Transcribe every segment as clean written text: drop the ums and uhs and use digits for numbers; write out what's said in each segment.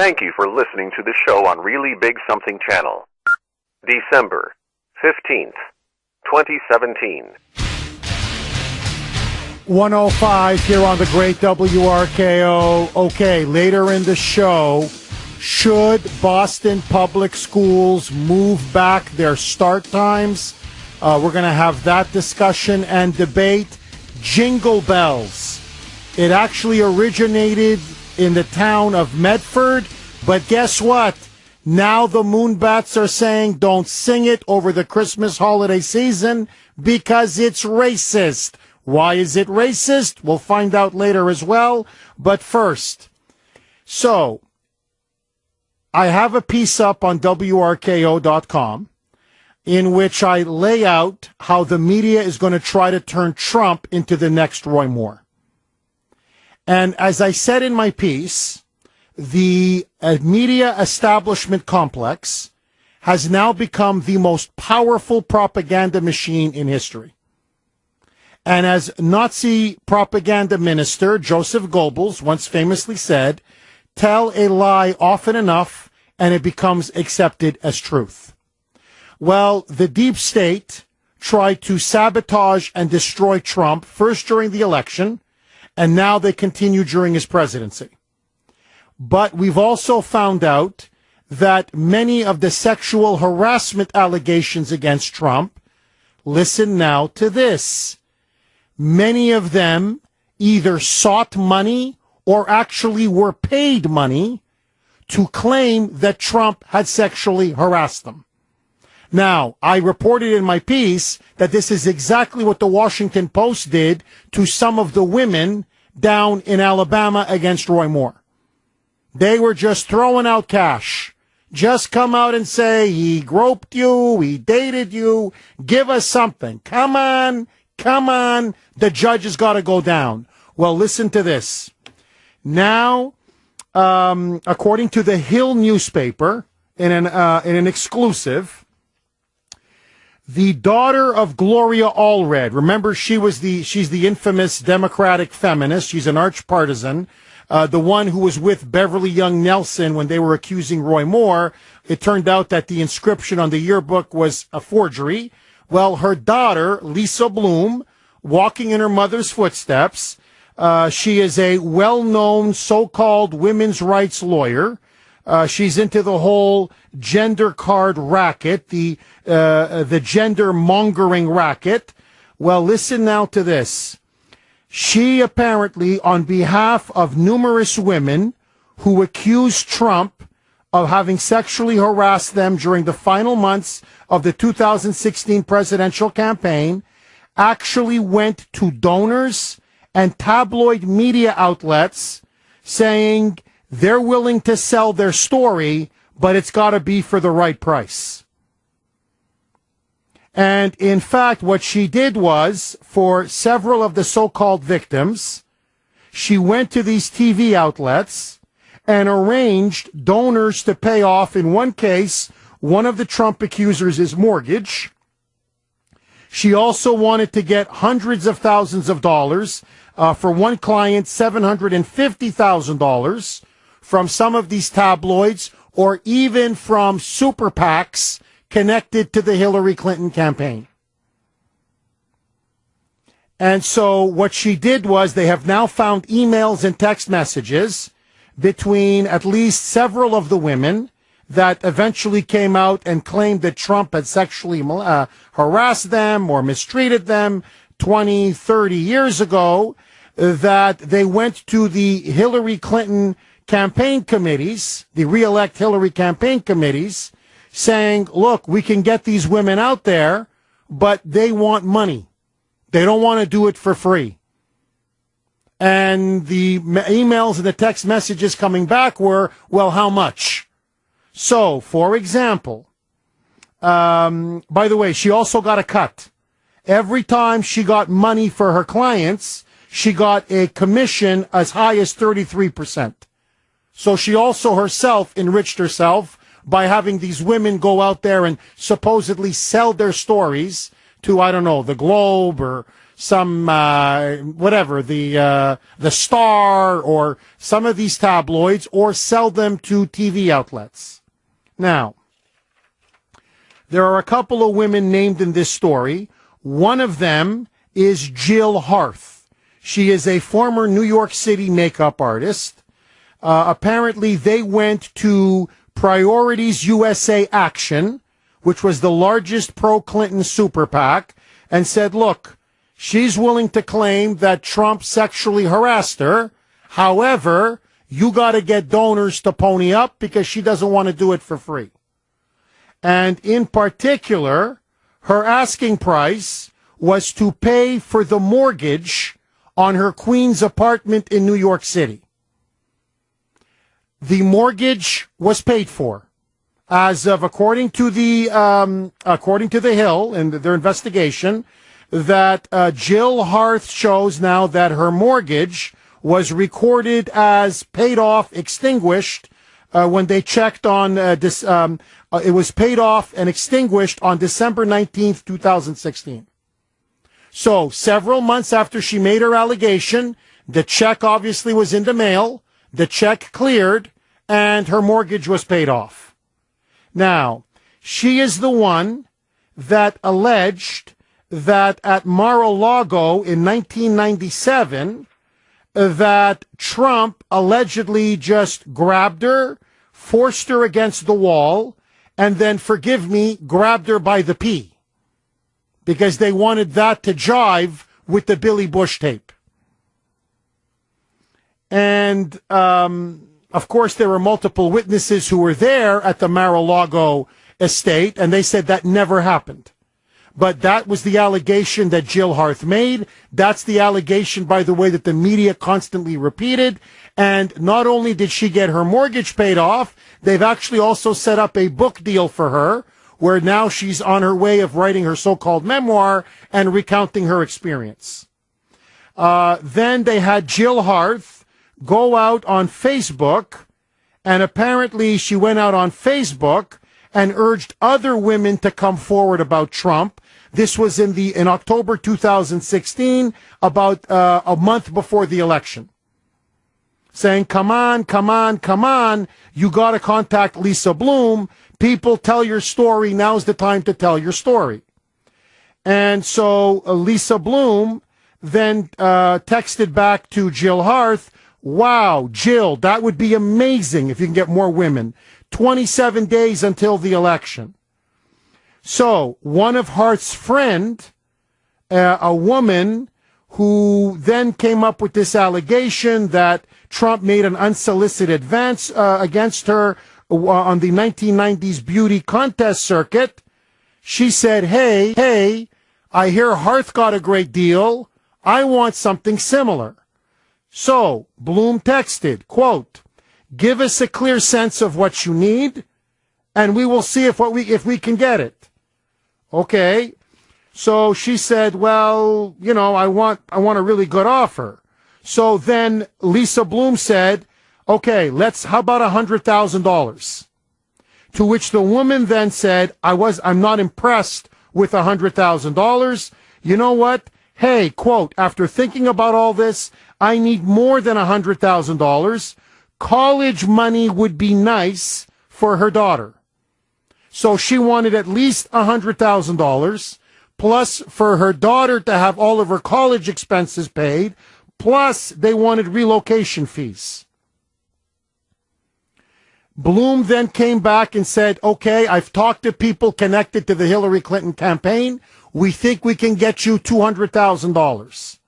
Thank you for listening to the show on Really Big Something Channel. December 15th, 2017. 105 here on the great WRKO. Okay, later in the show, should Boston Public Schools move back their start times? We're going to have that discussion and debate. Jingle bells. It actually originated in the town of Medford, but guess what? Now the Moonbats are saying don't sing it over the Christmas holiday season because it's racist. Why is it racist? We'll find out later as well. But first, so I have a piece up on WRKO.com in which I lay out how the media is going to try to turn Trump into the next Roy Moore. And as I said in my piece, the media establishment complex has now become the most powerful propaganda machine in history. And as Nazi propaganda minister Joseph Goebbels once famously said, tell a lie often enough and it becomes accepted as truth. Well, the deep state tried to sabotage and destroy Trump first during the election, and now they continue during his presidency. But we've also found out that many of the sexual harassment allegations against Trump, listen now to this, many of them either sought money or actually were paid money to claim that Trump had sexually harassed them. Now, I reported in my piece that this is exactly what the Washington Post did to some of the women down in Alabama against Roy Moore. They were just throwing out cash. Just come out and say, he groped you, he dated you, give us something. Come on, the judge has got to go down. Well, listen to this. Now, according to the Hill newspaper, in an exclusive, the daughter of Gloria Allred, remember she's the infamous Democratic feminist, she's an arch partisan, the one who was with Beverly Young Nelson when they were accusing Roy Moore. It turned out that the inscription on the yearbook was a forgery. Well, her daughter, Lisa Bloom, walking in her mother's footsteps, she is a well-known so-called women's rights lawyer. She's into the whole gender card racket, the gender mongering racket. Well, listen now to this. She apparently, on behalf of numerous women who accused Trump of having sexually harassed them during the final months of the 2016 presidential campaign, actually went to donors and tabloid media outlets saying they're willing to sell their story, but it's got to be for the right price. And in fact, what she did was, for several of the so-called victims, she went to these TV outlets and arranged donors to pay off, in one case, one of the Trump accusers' mortgage. She also wanted to get hundreds of thousands of dollars, for one client, $750,000 from some of these tabloids, or even from super PACs connected to the Hillary Clinton campaign. And so what she did was, they have now found emails and text messages between at least several of the women that eventually came out and claimed that Trump had sexually harassed them or mistreated them 20, 30 years ago, that they went to the Hillary Clinton campaign committees, the re-elect Hillary campaign committees, saying, look, we can get these women out there, but they want money. They don't want to do it for free. And the emails and the text messages coming back were, well, how much? So, for example, by the way, she also got a cut. Every time she got money for her clients, she got a commission as high as 33%. So she also herself enriched herself by having these women go out there and supposedly sell their stories to, I don't know, the Globe or whatever, the Star or some of these tabloids, or sell them to TV outlets. Now, there are a couple of women named in this story. One of them is Jill Harth. She is a former New York City makeup artist. Apparently, they went to Priorities USA Action, which was the largest pro-Clinton super PAC, and said, look, she's willing to claim that Trump sexually harassed her. However, you got to get donors to pony up because she doesn't want to do it for free. And in particular, her asking price was to pay for the mortgage on her Queens apartment in New York City. The mortgage was paid for. As of according to the Hill and their investigation, that Jill Harth shows now that her mortgage was recorded as paid off, extinguished, when they checked on it was paid off and extinguished on December 19th, 2016. So several months after she made her allegation, the check obviously was in the mail, the check cleared, and her mortgage was paid off. Now, she is the one that alleged that at Mar-a-Lago in 1997, that Trump allegedly just grabbed her, forced her against the wall, and then, forgive me, grabbed her by the pee. Because they wanted that to jive with the Billy Bush tape. And, of course, there were multiple witnesses who were there at the Mar-a-Lago estate, and they said that never happened. But that was the allegation that Jill Harth made. That's the allegation, by the way, that the media constantly repeated. And not only did she get her mortgage paid off, they've actually also set up a book deal for her, where now she's on her way of writing her so-called memoir and recounting her experience. Then they had Jill Harth go out on Facebook, and apparently she went out on Facebook and urged other women to come forward about Trump. This was in October 2016, about a month before the election, saying, come on, come on, come on, you got to contact Lisa Bloom. People, tell your story. Now's the time to tell your story. And so Lisa Bloom then texted back to Jill Harth, wow, Jill, that would be amazing if you can get more women. 27 days until the election. So one of Hart's friend, a woman who then came up with this allegation that Trump made an unsolicited advance against her on the 1990s beauty contest circuit, she said, hey, I hear Harth got a great deal. I want something similar. So Bloom texted, quote, give us a clear sense of what you need, and we will see if we can get it. Okay. So she said, well, you know, I want a really good offer. So then Lisa Bloom said, okay, how about $100,000? To which the woman then said, I'm not impressed with $100,000. You know what? Hey, quote, after thinking about all this, I need more than $100,000. College money would be nice for her daughter. So she wanted at least $100,000, plus for her daughter to have all of her college expenses paid, plus they wanted relocation fees. Bloom then came back and said, okay, I've talked to people connected to the Hillary Clinton campaign. We think we can get you $200,000.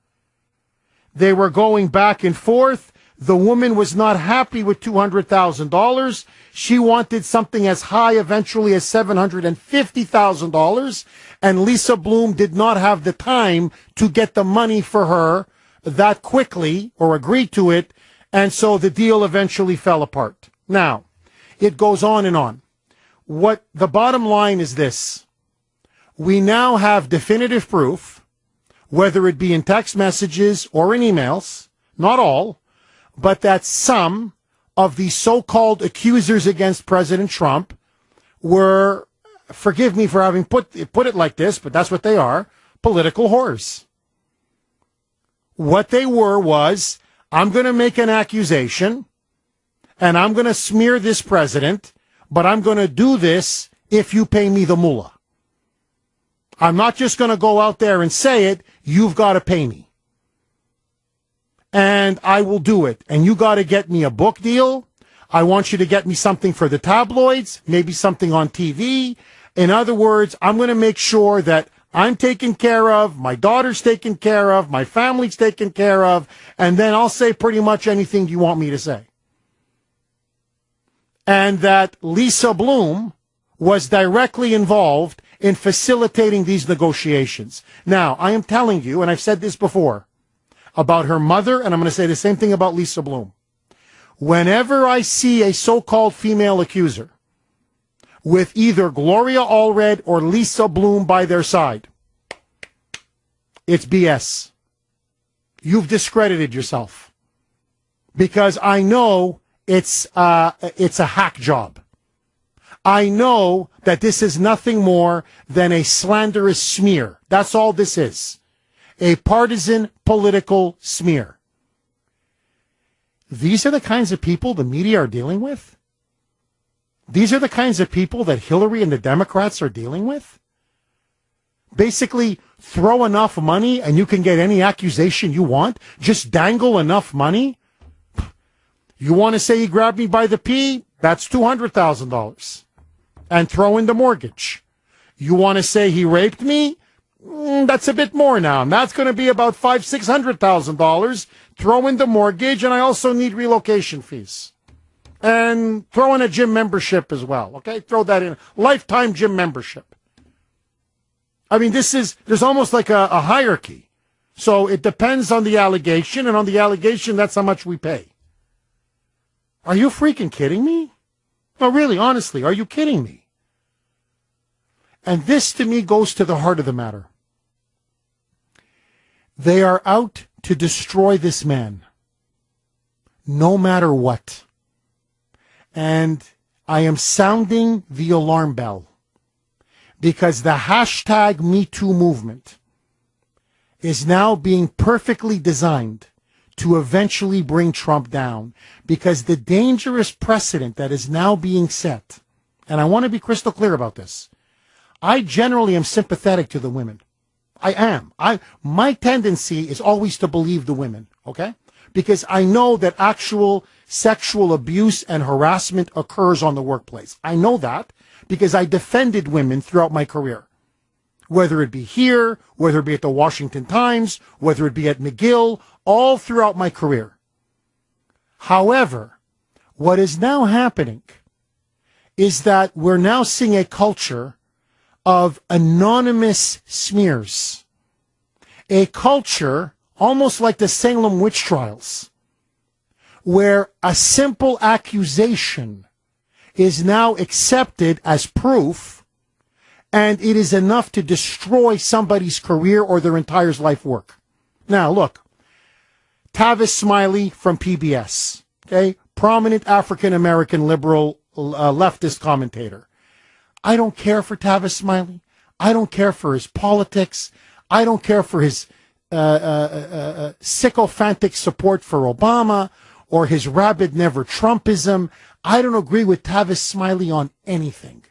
They were going back and forth. The woman was not happy with $200,000. She wanted something as high eventually as $750,000. And Lisa Bloom did not have the time to get the money for her that quickly or agree to it. And so the deal eventually fell apart. Now, it goes on and on. What the bottom line is this. We now have definitive proof, whether it be in text messages or in emails, not all, but that some of the so-called accusers against President Trump were, forgive me for having put it like this, but that's what they are, political whores. What they was, I'm going to make an accusation, and I'm going to smear this president, but I'm going to do this if you pay me the mullah. I'm not just going to go out there and say it. You've got to pay me. And I will do it. And you got to get me a book deal. I want you to get me something for the tabloids, maybe something on TV. In other words, I'm going to make sure that I'm taken care of, my daughter's taken care of, my family's taken care of, and then I'll say pretty much anything you want me to say. And that Lisa Bloom was directly involved in facilitating these negotiations. Now, I am telling you, and I've said this before, about her mother, and I'm going to say the same thing about Lisa Bloom. Whenever I see a so-called female accuser with either Gloria Allred or Lisa Bloom by their side, it's BS. You've discredited yourself. Because I know it's a hack job. I know that this is nothing more than a slanderous smear. That's all this is. A partisan political smear. These are the kinds of people the media are dealing with? These are the kinds of people that Hillary and the Democrats are dealing with? Basically, throw enough money and you can get any accusation you want? Just dangle enough money? You want to say he grabbed me by the pee? That's $200,000. And throw in the mortgage. You want to say he raped me? That's a bit more now. And that's going to be about $600,000. Throw in the mortgage, and I also need relocation fees. And throw in a gym membership as well. Okay, throw that in. Lifetime gym membership. I mean, there's almost like a hierarchy. So it depends on the allegation, and on the allegation, that's how much we pay. Are you freaking kidding me? No, really, honestly, are you kidding me? And this, to me, goes to the heart of the matter. They are out to destroy this man, no matter what. And I am sounding the alarm bell, because the hashtag #MeToo movement is now being perfectly designed to eventually bring Trump down, because the dangerous precedent that is now being set, and I want to be crystal clear about this, I generally am sympathetic to the women. I am. My tendency is always to believe the women, okay? Because I know that actual sexual abuse and harassment occurs on the workplace. I know that because I defended women throughout my career. Whether it be here, whether it be at the Washington Times, whether it be at McGill, all throughout my career. However, what is now happening is that we're now seeing a culture of anonymous smears. A culture almost like the Salem witch trials, where a simple accusation is now accepted as proof, and it is enough to destroy somebody's career or their entire life work. Now, look, Tavis Smiley from PBS, okay, prominent African-American liberal leftist commentator. I don't care for Tavis Smiley. I don't care for his politics. I don't care for his sycophantic support for Obama or his rabid never Trumpism. I don't agree with Tavis Smiley on anything.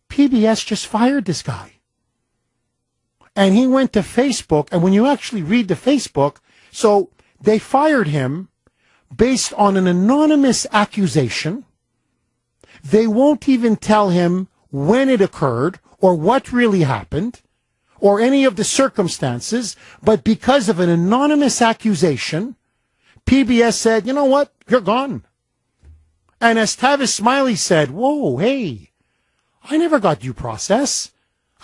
PBS just fired this guy. And he went to Facebook, and when you actually read the Facebook, so they fired him based on an anonymous accusation. They won't even tell him when it occurred or what really happened or any of the circumstances, but because of an anonymous accusation, PBS said, you know what, you're gone. And as Tavis Smiley said, whoa, hey, I never got due process.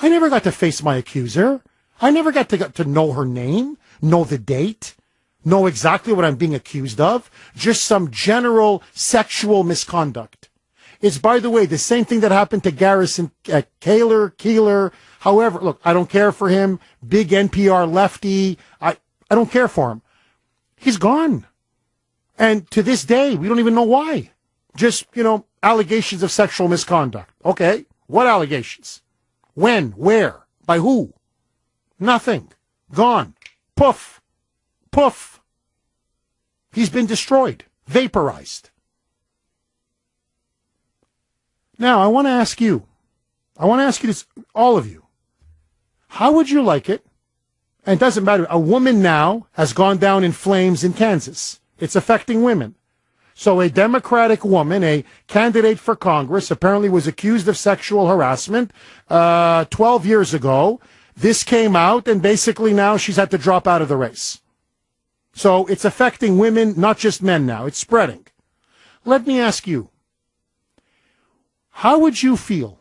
I never got to face my accuser. I never got to know her name, know the date, know exactly what I'm being accused of, just some general sexual misconduct. It's, by the way, the same thing that happened to Garrison Keillor. However, look, I don't care for him. Big NPR lefty. I don't care for him. He's gone. And to this day, we don't even know why. Just, allegations of sexual misconduct. Okay. What allegations? When? Where? By who? Nothing. Gone. Poof. Poof. He's been destroyed, vaporized. Now, I want to ask you this, all of you. How would you like it? And it doesn't matter. A woman now has gone down in flames in Kansas. It's affecting women. So a Democratic woman, a candidate for Congress, apparently was accused of sexual harassment 12 years ago. This came out, and basically now she's had to drop out of the race. So it's affecting women, not just men now. It's spreading. Let me ask you, how would you feel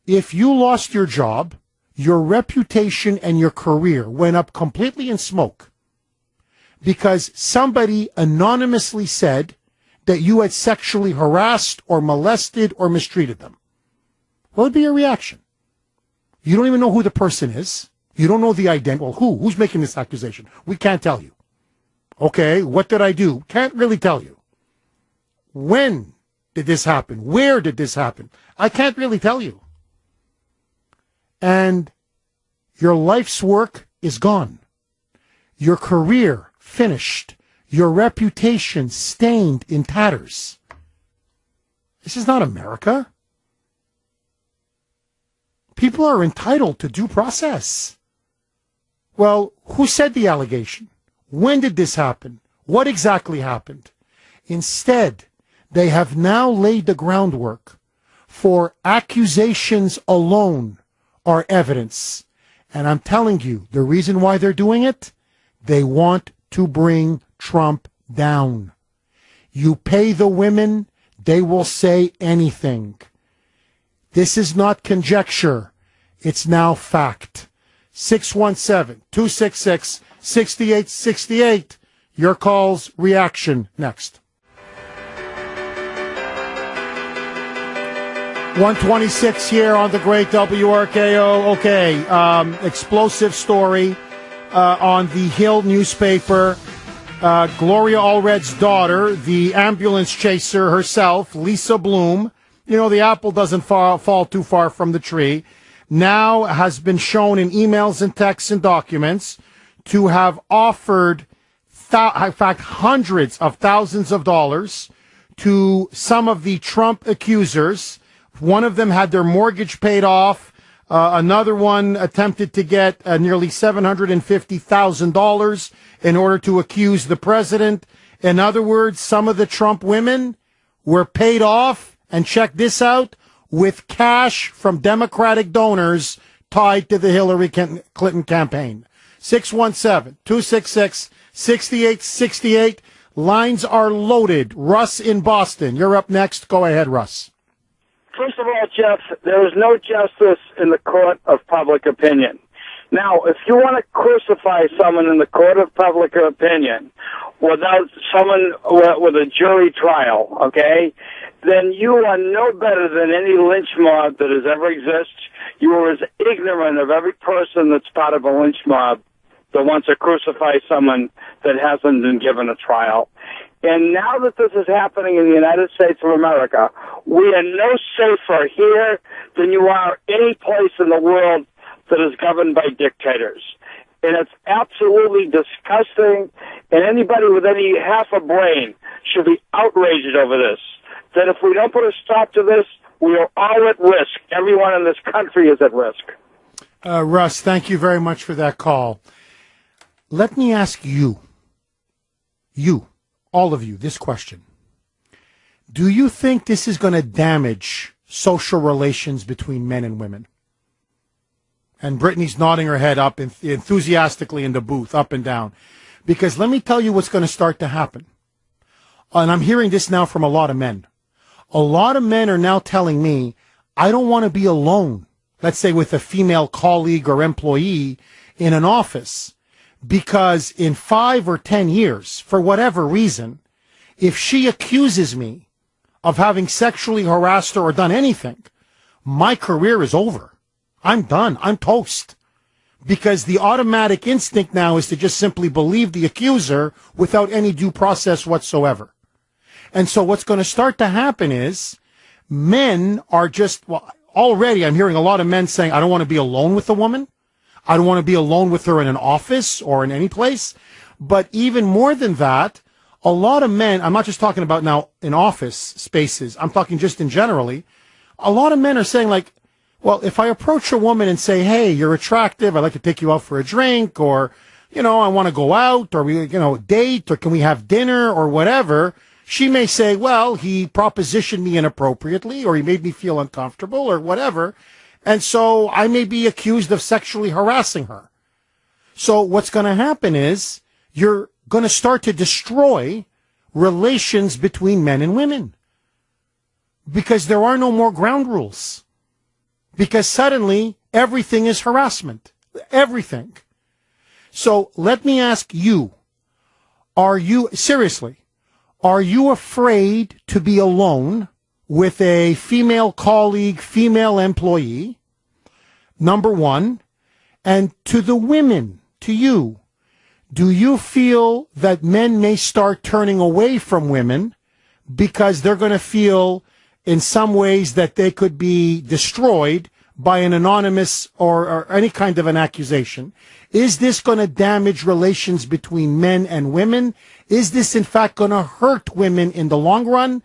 if you lost your job, your reputation, and your career went up completely in smoke because somebody anonymously said that you had sexually harassed or molested or mistreated them? What would be your reaction? You don't even know who the person is. You don't know the identity. Well, who's making this accusation? We can't tell you. Okay, what did I do? Can't really tell you. When did this happen? Where did this happen? I can't really tell you. And your life's work is gone. Your career finished. Your reputation stained in tatters. This is not America. People are entitled to due process. Well, who said the allegation? When did this happen? What exactly happened? Instead, they have now laid the groundwork for accusations alone are evidence. And I'm telling you, the reason why they're doing it, they want to bring Trump down. You pay the women, they will say anything. This is not conjecture. It's now fact. 617-266-6868. Your call's reaction next. 126 here on the great WRKO. Okay, explosive story on the Hill newspaper. Gloria Allred's daughter, the ambulance chaser herself, Lisa Bloom, you know, the apple doesn't fall too far from the tree, now has been shown in emails and texts and documents to have offered, in fact, hundreds of thousands of dollars to some of the Trump accusers. One of them had their mortgage paid off. Another one attempted to get nearly $750,000 in order to accuse the president. In other words, some of the Trump women were paid off, and check this out, with cash from Democratic donors tied to the Hillary Clinton campaign. 617-266-6868. Lines are loaded. Russ in Boston. You're up next. Go ahead, Russ. First of all, Jeff, there is no justice in the court of public opinion. Now, if you want to crucify someone in the court of public opinion without someone with a jury trial, okay, then you are no better than any lynch mob that has ever existed. You are as ignorant of every person that's part of a lynch mob that wants to crucify someone that hasn't been given a trial. And now that this is happening in the United States of America, we are no safer here than you are any place in the world that is governed by dictators. And it's absolutely disgusting, and anybody with any half a brain should be outraged over this. That if we don't put a stop to this, we are all at risk. Everyone in this country is at risk. Russ, thank you very much for that call. Let me ask you, all of you, this question. Do you think this is going to damage social relations between men and women? And Brittany's nodding her head up enthusiastically in the booth, up and down. Because let me tell you what's going to start to happen. And I'm hearing this now from a lot of men. A lot of men are now telling me, I don't want to be alone, let's say with a female colleague or employee in an office. Because in 5 or 10 years, for whatever reason, if she accuses me of having sexually harassed her or done anything, my career is over. I'm done. I'm toast. Because the automatic instinct now is to just simply believe the accuser without any due process whatsoever. And so what's going to start to happen is men are just, well, already I'm hearing a lot of men saying, I don't want to be alone with a woman. I don't want to be alone with her in an office or in any place. But even more than that, a lot of men, I'm not just talking about now in office spaces, I'm talking just in generally, a lot of men are saying like, well, if I approach a woman and say, hey, you're attractive, I'd like to take you out for a drink, or, I want to go out, or we, date, or can we have dinner, or whatever, she may say, well, he propositioned me inappropriately, or he made me feel uncomfortable, or whatever, and so I may be accused of sexually harassing her. So what's going to happen is you're going to start to destroy relations between men and women because there are no more ground rules. Because suddenly everything is harassment. Everything. So let me ask you, are you afraid to be alone with a female colleague, female employee? Number one. And to the women, to you, do you feel that men may start turning away from women because they're going to feel in some ways that they could be destroyed by an anonymous or any kind of an accusation? Is this going to damage relations between men and women? Is this, in fact, going to hurt women in the long run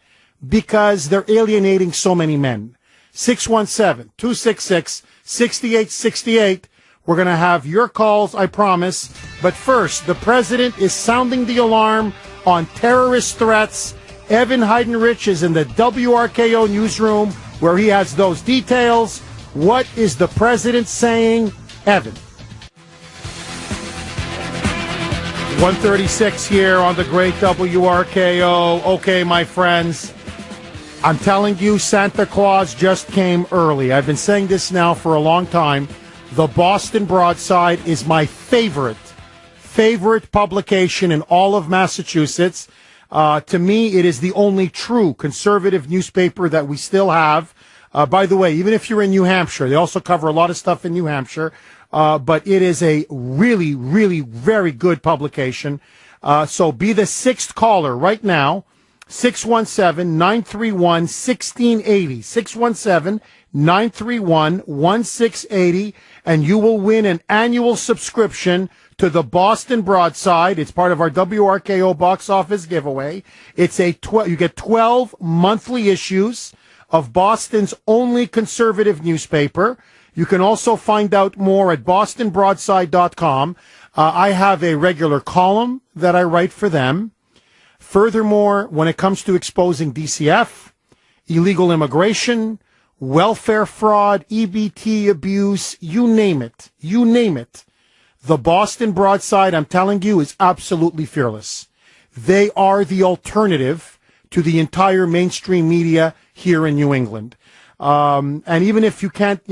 because they're alienating so many men? 617-266-6868. We're going to have your calls, I promise. But first, the president is sounding the alarm on terrorist threats. Evan Heidenrich is in the WRKO newsroom where he has those details. What is the president saying? Evan. 136 here on the great WRKO. Okay, my friends, I'm telling you, Santa Claus just came early. I've been saying this now for a long time. The Boston Broadside is my favorite publication in all of Massachusetts. To me, it is the only true conservative newspaper that we still have. By the way, even if you're in New Hampshire, they also cover a lot of stuff in New Hampshire. But it is a really, really very good publication. So be the sixth caller right now. 617-931-1680. 617-931-1680. And you will win an annual subscription to the Boston Broadside. It's part of our WRKO box office giveaway. It's you get 12 monthly issues of Boston's only conservative newspaper. You can also find out more at bostonbroadside.com. I have a regular column that I write for them. Furthermore, when it comes to exposing DCF, illegal immigration, welfare fraud, EBT abuse, you name it. The Boston Broadside, I'm telling you, is absolutely fearless. They are the alternative to the entire mainstream media here in New England. And even if you can't,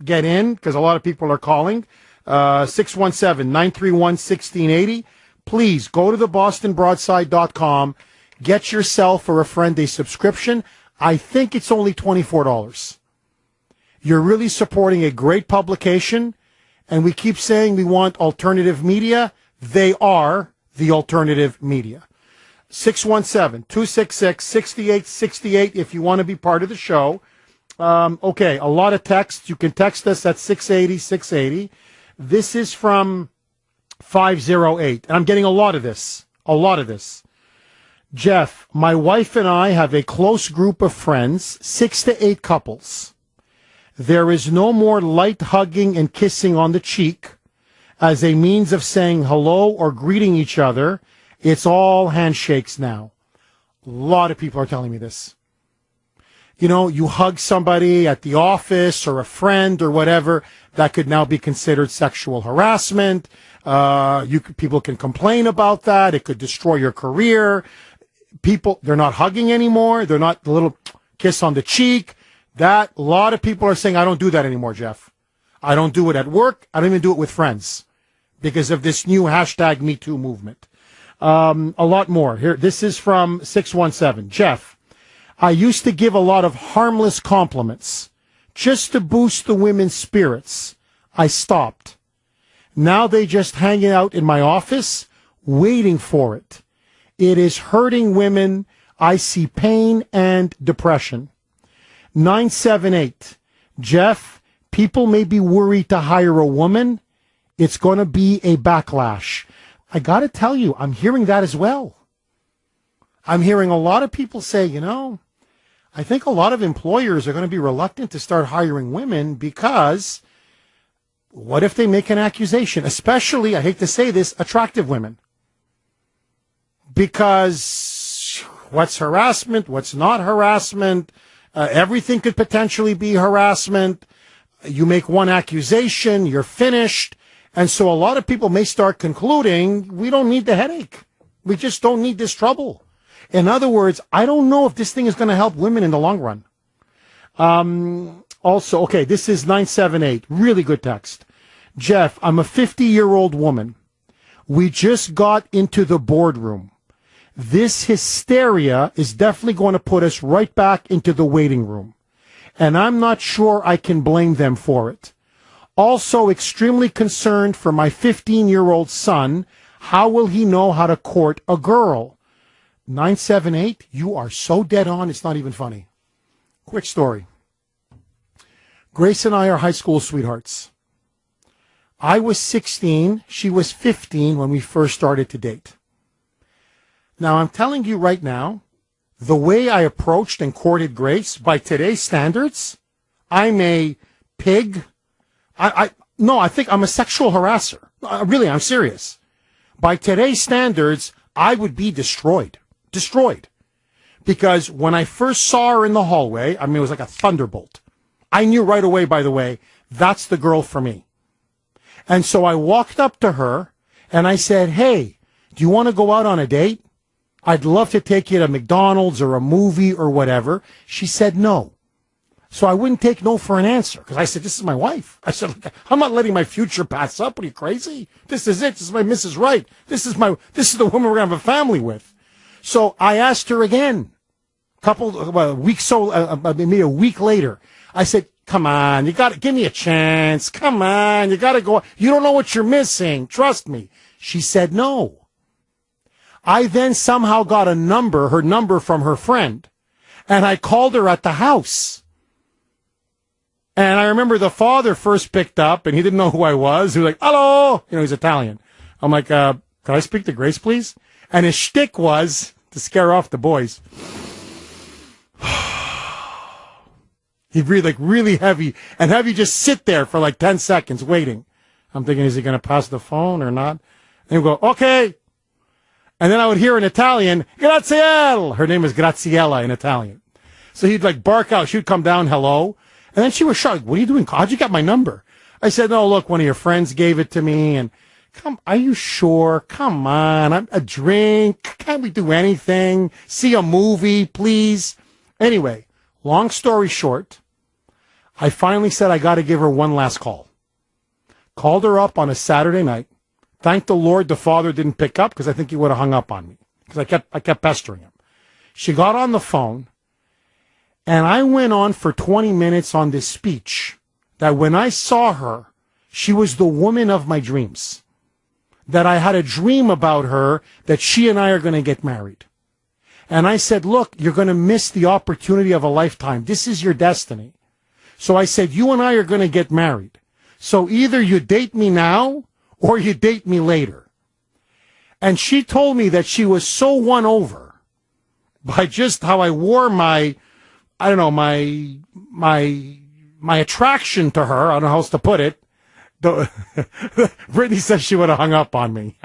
get in, because a lot of people are calling, 617-931-1680, please go to the bostonbroadside.com, get yourself or a friend a subscription. I think it's only $24. You're really supporting a great publication, and we keep saying we want alternative media. They are the alternative media. 617-266-6868 if you want to be part of the show. Okay, a lot of texts. You can text us at 680-680. This is from 508, and I'm getting a lot of this. Jeff, my wife and I have a close group of friends, 6 to 8 couples. There is no more light hugging and kissing on the cheek as a means of saying hello or greeting each other. It's all handshakes now. A lot of people are telling me this. You hug somebody at the office or a friend or whatever, that could now be considered sexual harassment. People can complain about that. It could destroy your career. They're not hugging anymore. They're not the little kiss on the cheek. A lot of people are saying, I don't do that anymore, Jeff. I don't do it at work. I don't even do it with friends because of this new hashtag Me Too movement. A lot more. Here, this is from 617. Jeff, I used to give a lot of harmless compliments just to boost the women's spirits. I stopped. Now they just hang out in my office waiting for it. It is hurting women. I see pain and depression. 978. Jeff, people may be worried to hire a woman. it's going to be a backlash. I got to tell you, I'm hearing that as well. I'm hearing a lot of people say, I think a lot of employers are going to be reluctant to start hiring women because what if they make an accusation? Especially, I hate to say this, attractive women. Because what's harassment? What's not harassment? Everything could potentially be harassment. You make one accusation, you're finished. And so a lot of people may start concluding, we don't need the headache. We just don't need this trouble. In other words, I don't know if this thing is going to help women in the long run. Also, okay, this is 978. Really good text. Jeff, I'm a 50-year-old woman. We just got into the boardroom. This hysteria is definitely going to put us right back into the waiting room. And I'm not sure I can blame them for it. Also extremely concerned for my 15-year-old son. How will he know how to court a girl? 978, you are so dead on, it's not even funny. Quick story. Grace and I are high school sweethearts. I was 16, she was 15 when we first started to date. Now, I'm telling you right now, the way I approached and courted Grace, by today's standards, I'm a pig. I think I'm a sexual harasser. Really, I'm serious. By today's standards, I would be destroyed. Because when I first saw her in the hallway, it was like a thunderbolt. I knew right away, by the way, that's the girl for me. And so I walked up to her and I said, hey, do you want to go out on a date? I'd love to take you to McDonald's or a movie or whatever. She said no. So I wouldn't take no for an answer because I said, this is my wife. I said, I'm not letting my future pass up. Are you crazy? This is it. This is my Mrs. Right. This is the woman we're going to have a family with. So I asked her again, maybe a week later. I said, come on, you got to give me a chance. Come on, you got to go. You don't know what you're missing. Trust me. She said no. I then somehow got her number from her friend, and I called her at the house. And I remember the father first picked up, and he didn't know who I was. He was like, hello. He's Italian. I'm like, can I speak to Grace, please? And his shtick was to scare off the boys. He breathed like really heavy and have you just sit there for like 10 seconds waiting. I'm thinking, is he going to pass the phone or not? And he'd go, okay. And then I would hear in Italian, Graziella. Her name is Graziella in Italian. So he'd like bark out. She would come down, hello. And then she was shocked. What are you doing? How'd you get my number? I said, no, look, one of your friends gave it to me. And are you sure? Come on. A drink. Can't we do anything? See a movie, please? Anyway, long story short, I finally said I got to give her one last call. Called her up on a Saturday night. Thank the Lord the father didn't pick up because I think he would have hung up on me because I kept pestering him. She got on the phone, and I went on for 20 minutes on this speech that when I saw her, she was the woman of my dreams. That I had a dream about her, that she and I are going to get married. And I said, look, you're going to miss the opportunity of a lifetime. This is your destiny. So I said, you and I are going to get married. So either you date me now or you date me later. And she told me that she was so won over by just how I wore my attraction to her. I don't know how else to put it. Brittany says she would have hung up on me.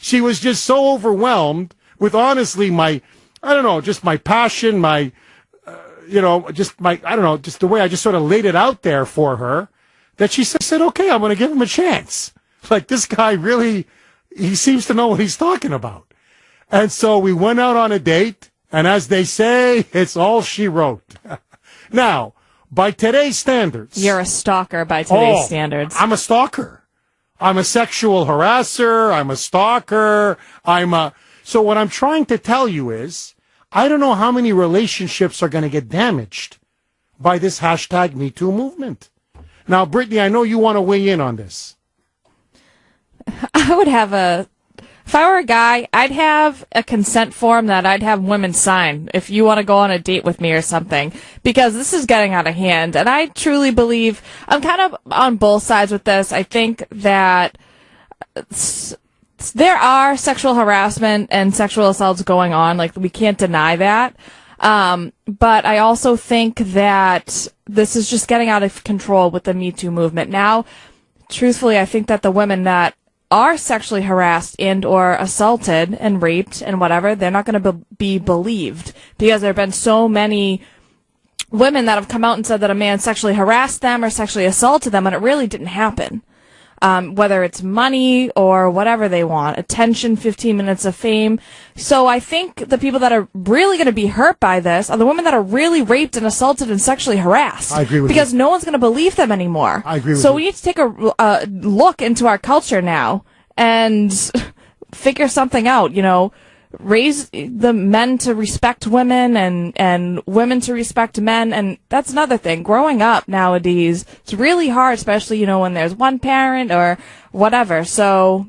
She was just so overwhelmed with honestly just my passion, just the way I just sort of laid it out there for her, that she said, okay, I'm going to give him a chance. Like, this guy really, he seems to know what he's talking about. And so we went out on a date, and as they say, it's all she wrote. Now, by today's standards. You're a stalker by today's standards. I'm a stalker. I'm a sexual harasser. I'm a stalker. So what I'm trying to tell you is, I don't know how many relationships are going to get damaged by this hashtag Me Too movement. Now, Brittany, I know you want to weigh in on this. I would have If I were a guy, I'd have a consent form that I'd have women sign if you want to go on a date with me or something, because this is getting out of hand. And I truly believe, I'm kind of on both sides with this. I think that there are sexual harassment and sexual assaults going on. Like, we can't deny that. But I also think that this is just getting out of control with the Me Too movement. Now, truthfully, I think that the women that are sexually harassed and or assaulted and raped and whatever, they're not going to be believed, because there have been so many women that have come out and said that a man sexually harassed them or sexually assaulted them, and it really didn't happen. Whether it's money or whatever they want, attention, 15 minutes of fame. So I think the people that are really going to be hurt by this are the women that are really raped and assaulted and sexually harassed. I agree with you. Because no one's going to believe them anymore. I agree with you. So we need to take a look into our culture now and figure something out, raise the men to respect women and women to respect men. And that's another thing. Growing up nowadays, it's really hard, especially, when there's one parent or whatever. So,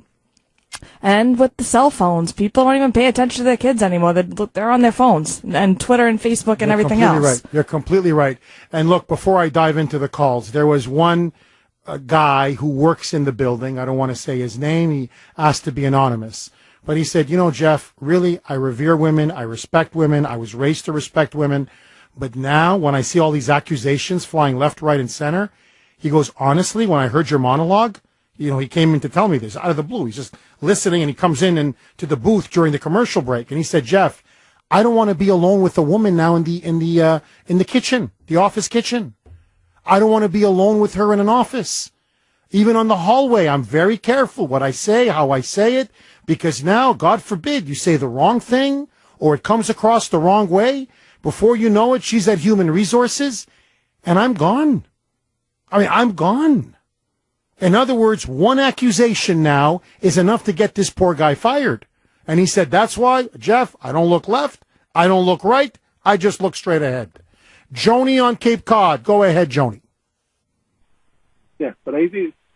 and with the cell phones, people don't even pay attention to their kids anymore. They're on their phones and Twitter and Facebook and everything else. Right. You're completely right. And look, before I dive into the calls, there was one guy who works in the building. I don't want to say his name. He asked to be anonymous. But he said, Jeff, really, I revere women. I respect women. I was raised to respect women. But now when I see all these accusations flying left, right, and center, he goes, honestly, when I heard your monologue, he came in to tell me this out of the blue. He's just listening, and he comes in to the booth during the commercial break. And he said, Jeff, I don't want to be alone with a woman now in the kitchen, the office kitchen. I don't want to be alone with her in an office. Even on the hallway, I'm very careful what I say, how I say it. Because now, God forbid, you say the wrong thing or it comes across the wrong way. Before you know it, she's at Human Resources, and I'm gone. I'm gone. In other words, one accusation now is enough to get this poor guy fired. And he said, that's why, Jeff, I don't look left, I don't look right, I just look straight ahead. Joni on Cape Cod. Go ahead, Joni. Yeah, but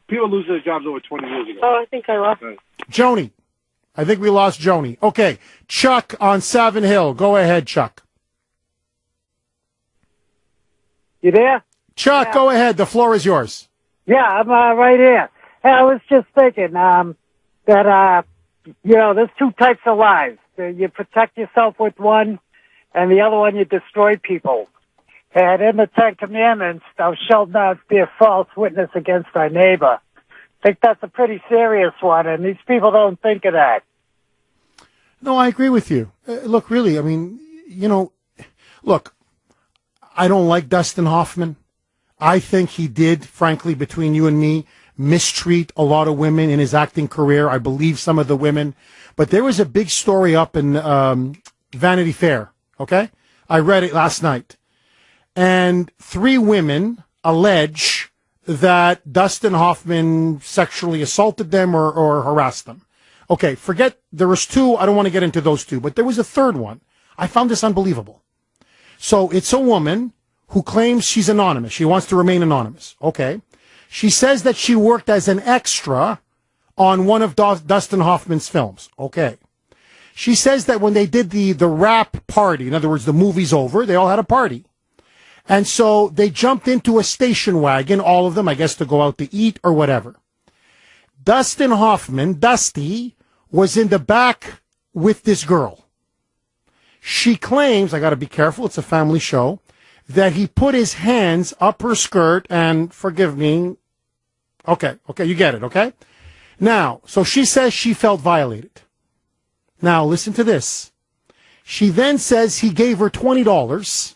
people lose their jobs over 20 years ago. Oh, I think I lost. Joni. I think we lost Joni. Okay, Chuck on Savin Hill. Go ahead, Chuck. You there? Chuck, Yeah. Go ahead. The floor is yours. Yeah, I'm right here. Hey, I was just thinking that, there's two types of lies. You protect yourself with one, and the other one you destroy people. And in the Ten Commandments, thou shalt not bear false witness against thy neighbor. I think that's a pretty serious one, and these people don't think of that. No, I agree with you. Look, really, look, I don't like Dustin Hoffman. I think he did, frankly, between you and me, mistreat a lot of women in his acting career. I believe some of the women. But there was a big story up in Vanity Fair, okay? I read it last night. And 3 women allege that Dustin Hoffman sexually assaulted them or harassed them. Okay, forget, there was 2, I don't want to get into those 2, but there was a 3rd one. I found this unbelievable. So it's a woman who claims she's anonymous. She wants to remain anonymous. Okay. She says that she worked as an extra on one of Dustin Hoffman's films. Okay. She says that when they did the wrap party, in other words, the movie's over, they all had a party. And so they jumped into a station wagon, all of them, I guess, to go out to eat or whatever. Dustin Hoffman, Dusty, was in the back with this girl. She claims, I got to be careful, it's a family show, that he put his hands up her skirt and, forgive me, okay, you get it, okay? Now, so she says she felt violated. Now, listen to this. She then says he gave her $20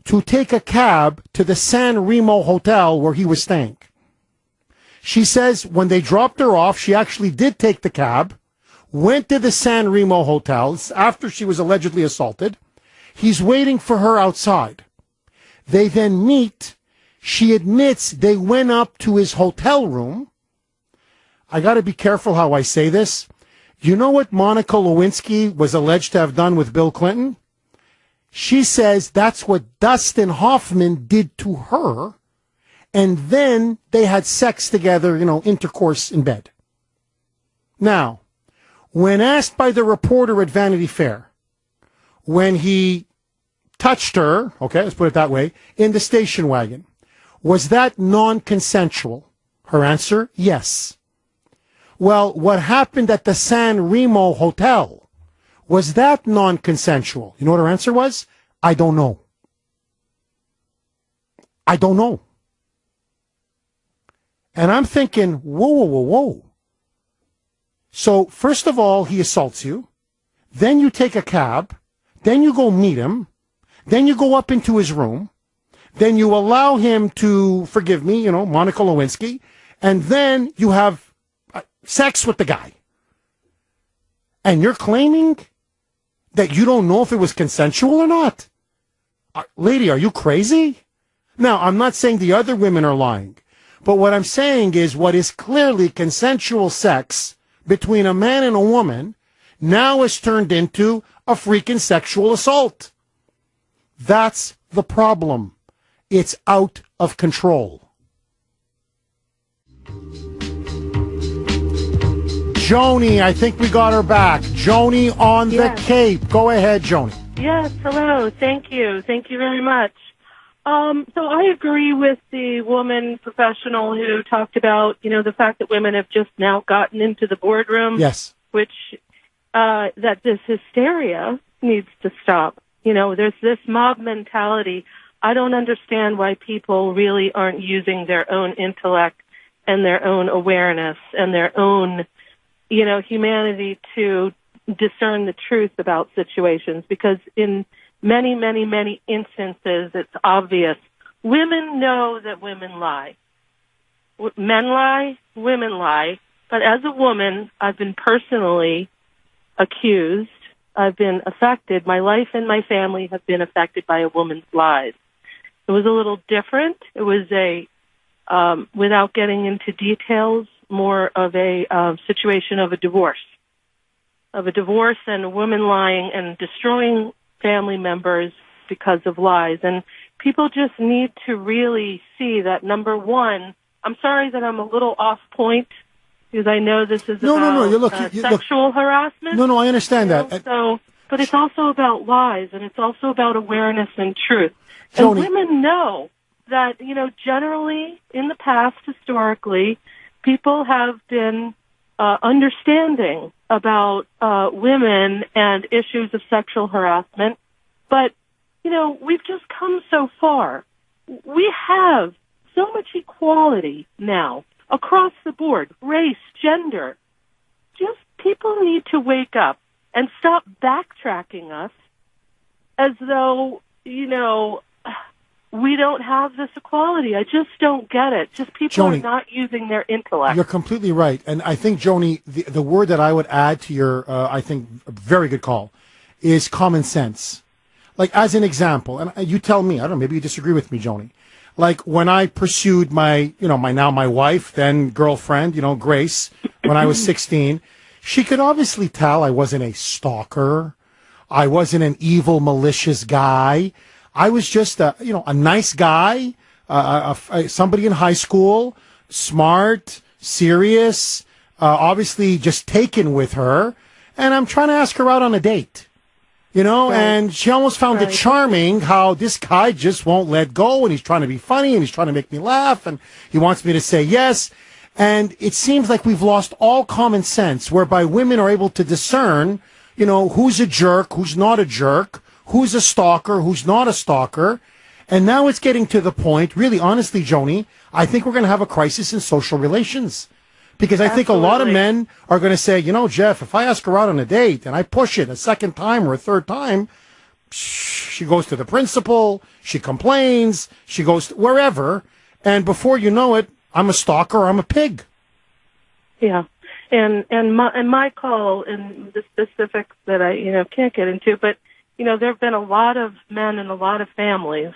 to take a cab to the San Remo hotel where he was staying. She says when they dropped her off, she actually did take the cab, went to the San Remo hotel after she was allegedly assaulted. He's waiting for her outside. They then meet. She admits they went up to his hotel room. I got to be careful how I say this. You know what Monica Lewinsky was alleged to have done with Bill Clinton? She says that's what Dustin Hoffman did to her, and then they had sex together, intercourse in bed. Now, When asked by the reporter at Vanity Fair, when he touched her, okay, let's put it that way, in the station wagon, was that non-consensual? Her answer, yes. Well, what happened at the San Remo Hotel, was that non-consensual? You know what her answer was? I don't know. I don't know. And I'm thinking, whoa. So, first of all, he assaults you. Then you take a cab. Then you go meet him. Then you go up into his room. Then you allow him to, forgive me, Monica Lewinsky. And then you have sex with the guy. And you're claiming that you don't know if it was consensual or not? Lady, are you crazy? Now, I'm not saying the other women are lying. But what I'm saying is what is clearly consensual sex between a man and a woman now has turned into a freaking sexual assault. That's the problem. It's out of control. Joni, I think we got her back. Joni on the Cape. Go ahead, Joni. Yes, hello. Thank you. Thank you very much. So I agree with the woman professional who talked about, the fact that women have just now gotten into the boardroom. Yes. Which, that this hysteria needs to stop. There's this mob mentality. I don't understand why people really aren't using their own intellect and their own awareness and their own, humanity to discern the truth about situations, because in many, many, many instances, it's obvious. Women know that women lie. Men lie, women lie. But as a woman, I've been personally accused. I've been affected. My life and my family have been affected by a woman's lies. It was a little different. It was without getting into details, more of a situation of a divorce and a woman lying and destroying family members because of lies. And people just need to really see that, number one, I'm sorry that I'm a little off point, because I know this is about sexual harassment. No, I understand that. But it's also about lies, and it's also about awareness and truth. Joni. And women know that, generally in the past, historically, people have been understanding about women and issues of sexual harassment. But, we've just come so far. We have so much equality now across the board, race, gender. Just people need to wake up and stop backtracking us as though, we don't have this equality. I just don't get it. Just people Joni, are not using their intellect. You're completely right. And I think, Joni, the word that I would add to your, I think, very good call is common sense. Like, as an example, and you tell me, I don't know, maybe you disagree with me, Joni. Like, when I pursued my wife, then girlfriend, Grace, when I was 16, she could obviously tell I wasn't a stalker. I wasn't an evil, malicious guy. I was just a nice guy, somebody in high school, smart, serious, obviously just taken with her. And I'm trying to ask her out on a date, right. And she almost found it charming how this guy just won't let go, and he's trying to be funny, and he's trying to make me laugh, and he wants me to say yes. And it seems like we've lost all common sense, whereby women are able to discern, who's a jerk, who's not a jerk, who's a stalker, who's not a stalker. And now it's getting to the point, really, honestly, Joni, I think we're going to have a crisis in social relations. Because I think a lot of men are going to say, Jeff, if I ask her out on a date and I push it a second time or a third time, she goes to the principal, she complains, she goes wherever, and before you know it, I'm a stalker, I'm a pig. Yeah. And my call in the specifics that I, can't get into, but there have been a lot of men and a lot of families.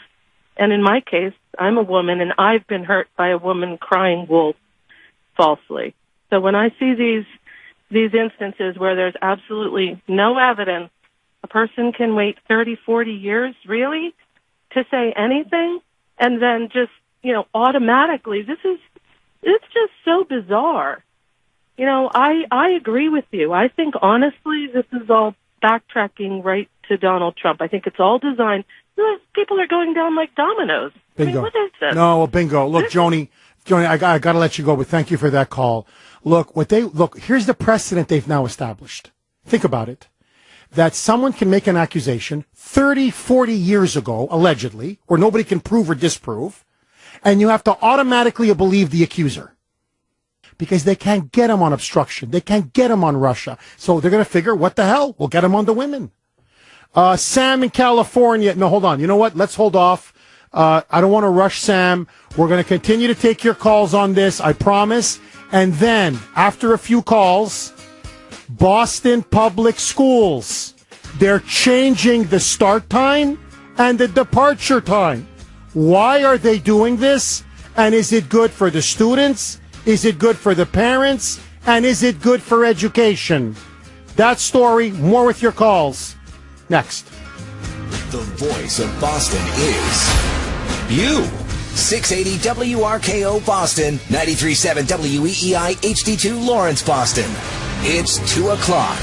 And in my case, I'm a woman, and I've been hurt by a woman crying wolf falsely. So when I see these instances where there's absolutely no evidence, a person can wait 30, 40 years, really, to say anything, and then just, automatically, it's just so bizarre. I agree with you. I think, honestly, this is all backtracking right to Donald Trump. I think it's all designed. People are going down like dominoes. Bingo. I mean, what is this? No, well, bingo. Look, Joni, I got to let you go, but thank you for that call. Look, here's the precedent they've now established. Think about it. That someone can make an accusation 30, 40 years ago, allegedly, where nobody can prove or disprove, and you have to automatically believe the accuser. Because they can't get him on obstruction. They can't get him on Russia. So they're going to figure, what the hell? We'll get him on the women. Sam in California. No, hold on. You know what? Let's hold off. I don't want to rush Sam. We're going to continue to take your calls on this, I promise. And then, after a few calls, Boston Public Schools, they're changing the start time and the departure time. Why are they doing this? And is it good for the students? Is it good for the parents? And is it good for education? That story, more with your calls. Next. The voice of Boston is you. 680 WRKO Boston, 93.7 WEEI HD2 Lawrence, Boston. It's 2 o'clock.